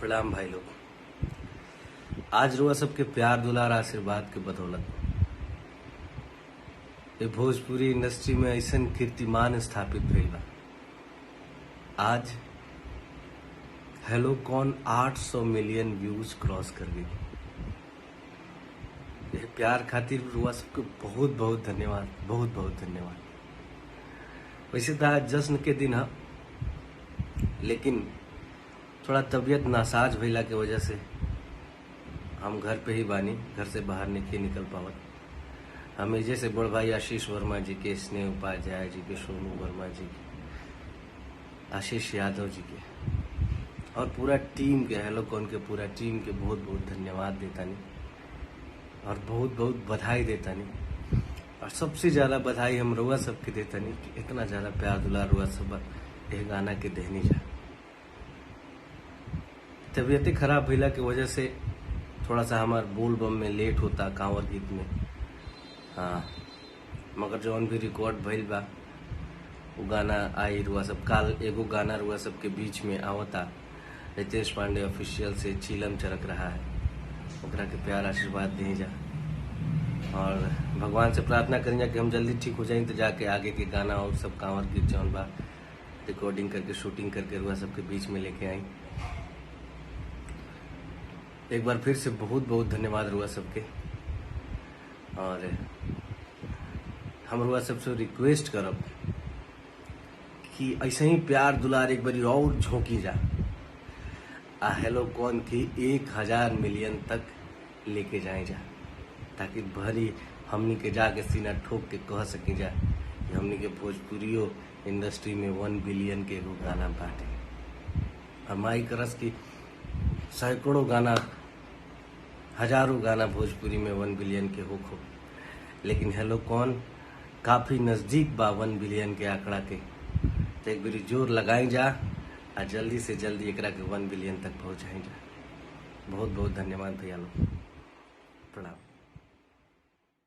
प्रणाम भाई लोग। आज रुआ सबके प्यार दुलार आशीर्वाद के बदौलत ये भोजपुरी इंडस्ट्री में ऐसा कीर्तिमान स्थापित भइल बा। आज हेलो कौन 800 मिलियन व्यूज क्रॉस कर गई। ये प्यार खातिर रुआ सबके बहुत बहुत धन्यवाद, बहुत बहुत धन्यवाद। वैसे तो आज जश्न के दिन है, लेकिन थोड़ा तबीयत नासाज भइला के वजह से हम घर पे ही बानी, घर से बाहर नहीं निकल पावत। हमें जैसे बड़ भाई आशीष वर्मा जी के, स्नेह उपाध्याय जी के, सोनू वर्मा जी के, आशीष यादव जी के और पूरा टीम के, हेलो कौन के पूरा टीम के बहुत बहुत धन्यवाद देता नहीं और बहुत बहुत बधाई देता नहीं। और सबसे ज्यादा बधाई हम रुआ सबके देता नहीं कि इतना ज्यादा प्यार दुलार रुआ सब यह गाना के देहनी जा। तबीयतें खराब भइला की वजह से थोड़ा सा हमार बोल बम में लेट होता, कांवर गीत में। हाँ, मगर जौन भी रिकॉर्ड भइल बा वो गाना आई रुआ सब। काल एगो गाना रुआ सब के बीच में आवता, रितेश पांडे ऑफिशियल से चीलम चरक रहा है, ओकरा के प्यार आशीर्वाद दी जा और भगवान से प्रार्थना करें जा कि हम जल्दी ठीक हो जाए तो जाके आगे के गाना और सब कांवर गीत जौन बा रिकॉर्डिंग करके शूटिंग करके रुआ सबके बीच में लेके आई। एक बार फिर से बहुत बहुत धन्यवाद रुआ सबके। और हम रुआ सबसे रिक्वेस्ट करब कि ऐसे ही प्यार दुलार एक बारी और झोंकी जा आ हेलो कौन की 1000 मिलियन तक लेके जाए जा, ताकि भरी हमनी के जाके सीना ठोक के कह सकी जा कि हमनी के भोजपुरियो इंडस्ट्री में 1 बिलियन के एगो गाना बाटे। और माई करस की सैकड़ों गाना, हजारों गाना भोजपुरी में 1 बिलियन के हो, लेकिन हेलो कौन काफी नजदीक बा 1 बिलियन के आंकड़ा के। तो एक बारी जोर लगाई जा और जल्दी से जल्दी एकरा के 1 बिलियन तक पहुंचाई जा। बहुत बहुत धन्यवाद भैया लोग, प्रणाम।